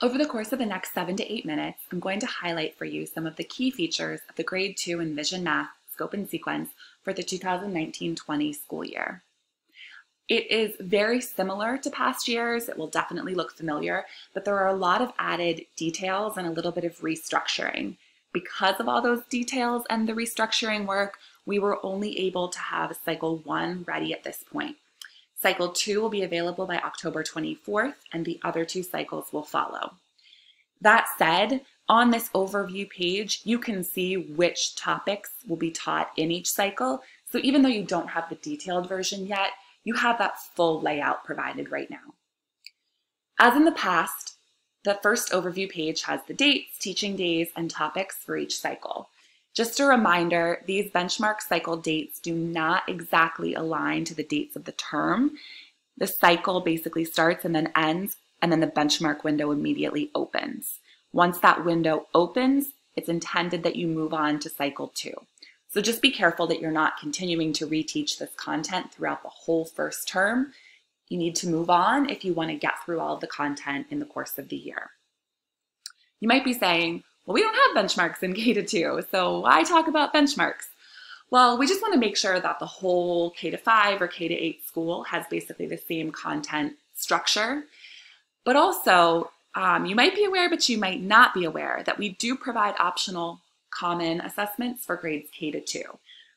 Over the course of the next 7 to 8 minutes, I'm going to highlight for you some of the key features of the Grade 2 enVision Math Scope and Sequence for the 2019-20 school year. It is very similar to past years. It will definitely look familiar, but there are a lot of added details and a little bit of restructuring. Because of all those details and the restructuring work, we were only able to have Cycle 1 ready at this point. Cycle 2 will be available by October 24th, and the other 2 cycles will follow. That said, on this overview page, you can see which topics will be taught in each cycle. So even though you don't have the detailed version yet, you have that full layout provided right now. As in the past, the first overview page has the dates, teaching days, and topics for each cycle. Just a reminder, these benchmark cycle dates do not exactly align to the dates of the term. The cycle basically starts and then ends, and then the benchmark window immediately opens. Once that window opens, it's intended that you move on to cycle 2. So just be careful that you're not continuing to reteach this content throughout the whole first term. You need to move on if you want to get through all of the content in the course of the year. You might be saying, well, we don't have benchmarks in K-2, so why talk about benchmarks? Well, we just want to make sure that the whole K-5 or K-8 school has basically the same content structure. But also, you might be aware, but you might not be aware that we do provide optional common assessments for grades K-2.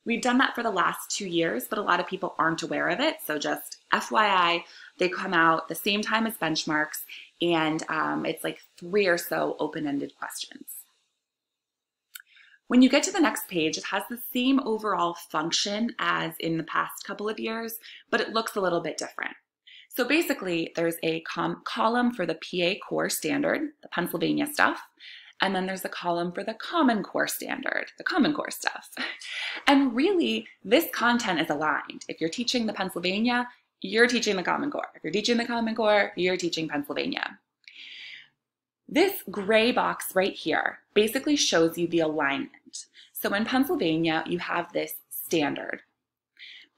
We've done that for the last 2 years, but a lot of people aren't aware of it. So just FYI, they come out the same time as benchmarks, and it's like 3 or so open-ended questions. When you get to the next page, it has the same overall function as in the past couple of years, but it looks a little bit different. So basically, there's a column for the PA Core Standard, the Pennsylvania stuff, and then there's a column for the Common Core Standard, the Common Core stuff. And really, this content is aligned. If you're teaching the Pennsylvania, you're teaching the Common Core. If you're teaching the Common Core, you're teaching Pennsylvania. This gray box right here basically shows you the alignment. So in Pennsylvania, you have this standard.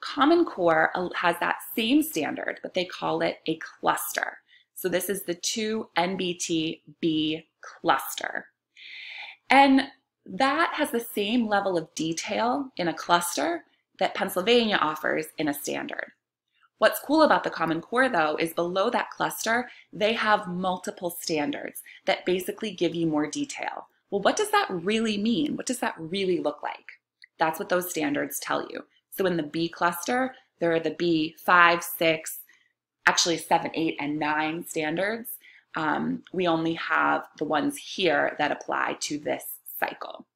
Common Core has that same standard, but they call it a cluster. So this is the 2 NBT-B cluster. And that has the same level of detail in a cluster that Pennsylvania offers in a standard. What's cool about the Common Core, though, is below that cluster, they have multiple standards that basically give you more detail. Well, what does that really mean? What does that really look like? That's what those standards tell you. So in the B cluster, there are the B, 5, 6, actually 7, 8, and 9 standards. We only have the ones here that apply to this cycle.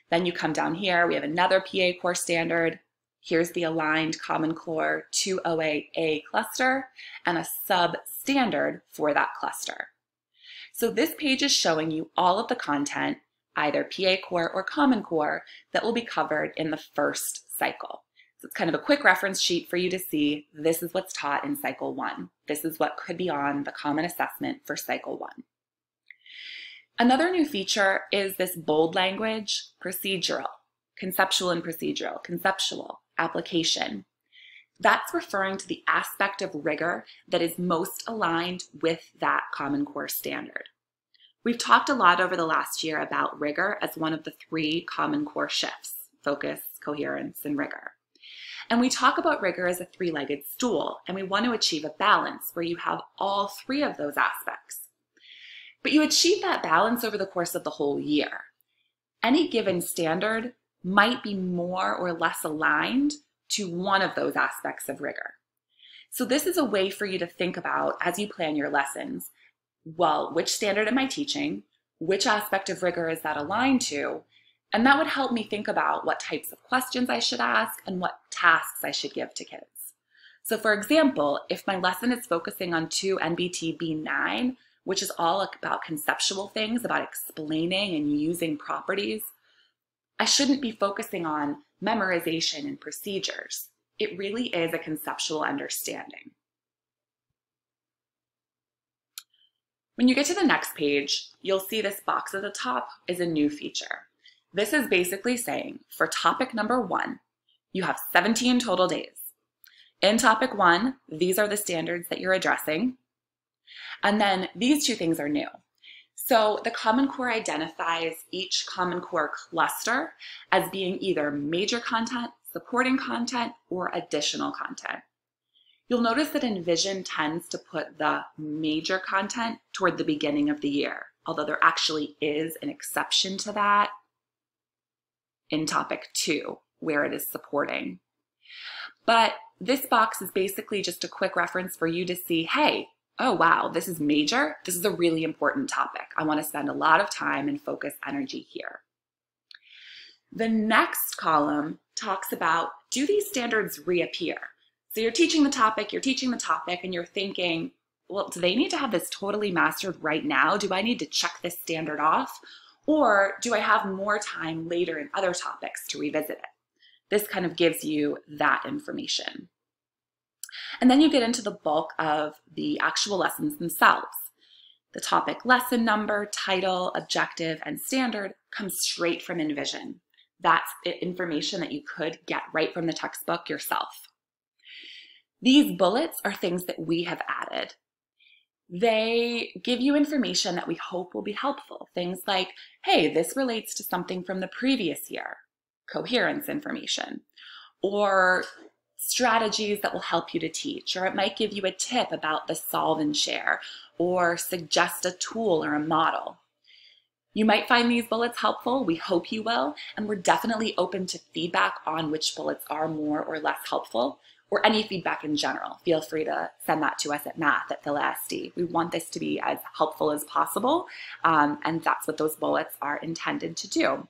Then you come down here, we have another PA Core Standard. Here's the aligned Common Core 208A cluster and a sub-standard for that cluster. So this page is showing you all of the content, either PA Core or Common Core, that will be covered in the first cycle. So it's kind of a quick reference sheet for you to see this is what's taught in Cycle 1. This is what could be on the Common Assessment for Cycle 1. Another new feature is this bold language, procedural, conceptual and procedural, conceptual, application. That's referring to the aspect of rigor that is most aligned with that Common Core standard. We've talked a lot over the last year about rigor as one of the 3 Common Core shifts: focus, coherence, and rigor. And we talk about rigor as a 3-legged stool, and we want to achieve a balance where you have all 3 of those aspects. But you achieve that balance over the course of the whole year. Any given standard might be more or less aligned to one of those aspects of rigor. So this is a way for you to think about, as you plan your lessons, well, which standard am I teaching? Which aspect of rigor is that aligned to? And that would help me think about what types of questions I should ask and what tasks I should give to kids. So for example, if my lesson is focusing on 2 NBT B9, which is all about conceptual things, about explaining and using properties, I shouldn't be focusing on memorization and procedures. It really is a conceptual understanding. When you get to the next page, you'll see this box at the top is a new feature. This is basically saying, for topic number 1, you have 17 total days. In topic 1, these are the standards that you're addressing. And then these two things are new. So the Common Core identifies each Common Core cluster as being either major content, supporting content, or additional content. You'll notice that enVision tends to put the major content toward the beginning of the year, although there actually is an exception to that in topic 2, where it is supporting. But this box is basically just a quick reference for you to see, hey, oh wow, this is major. This is a really important topic. I want to spend a lot of time and focus energy here. The next column talks about, do these standards reappear? So you're teaching the topic, and you're thinking, well, do they need to have this totally mastered right now? Do I need to check this standard off? Or do I have more time later in other topics to revisit it? This kind of gives you that information. And then you get into the bulk of the actual lessons themselves. The topic lesson number, title, objective, and standard comes straight from enVision. That's information that you could get right from the textbook yourself. These bullets are things that we have added. They give you information that we hope will be helpful. Things like, hey, this relates to something from the previous year, coherence information, or strategies that will help you to teach, or it might give you a tip about the solve and share, or suggest a tool or a model. You might find these bullets helpful. We hope you will, and we're definitely open to feedback on which bullets are more or less helpful, or any feedback in general. Feel free to send that to us at math@philasd. We want this to be as helpful as possible, and that's what those bullets are intended to do.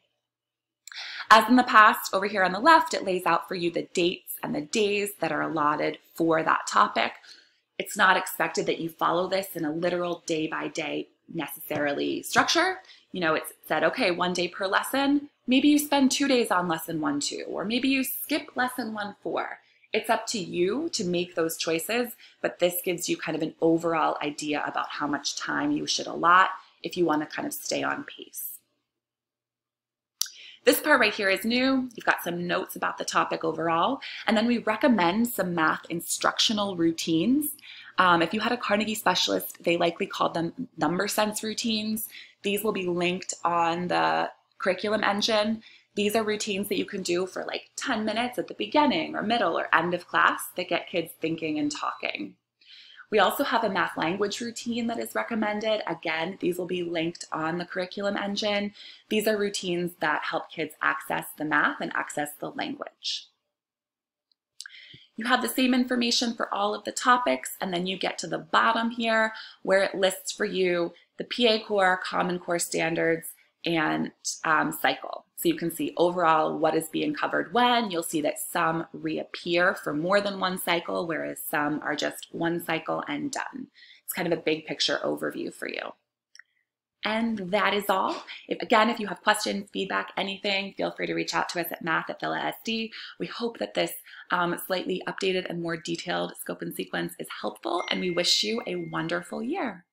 As in the past, over here on the left, it lays out for you the dates and the days that are allotted for that topic. It's not expected that you follow this in a literal day-by-day necessarily structure. You know, it's said, okay, 1 day per lesson. Maybe you spend 2 days on lesson 1, 2, or maybe you skip lesson 1, 4. It's up to you to make those choices, but this gives you kind of an overall idea about how much time you should allot if you want to kind of stay on pace. This part right here is new. You've got some notes about the topic overall, and then we recommend some math instructional routines. If you had a Carnegie specialist, they likely called them number sense routines. These will be linked on the curriculum engine. These are routines that you can do for like 10 minutes at the beginning or middle or end of class that get kids thinking and talking. We also have a math language routine that is recommended. Again, these will be linked on the curriculum engine. These are routines that help kids access the math and access the language. You have the same information for all of the topics, and then you get to the bottom here where it lists for you the PA Core, Common Core standards, and cycle. So you can see overall what is being covered when. You'll see that some reappear for more than one cycle, whereas some are just one cycle and done. It's kind of a big picture overview for you. And that is all. If you have questions, feedback, anything, feel free to reach out to us at math@philasd. We hope that this slightly updated and more detailed scope and sequence is helpful, and we wish you a wonderful year.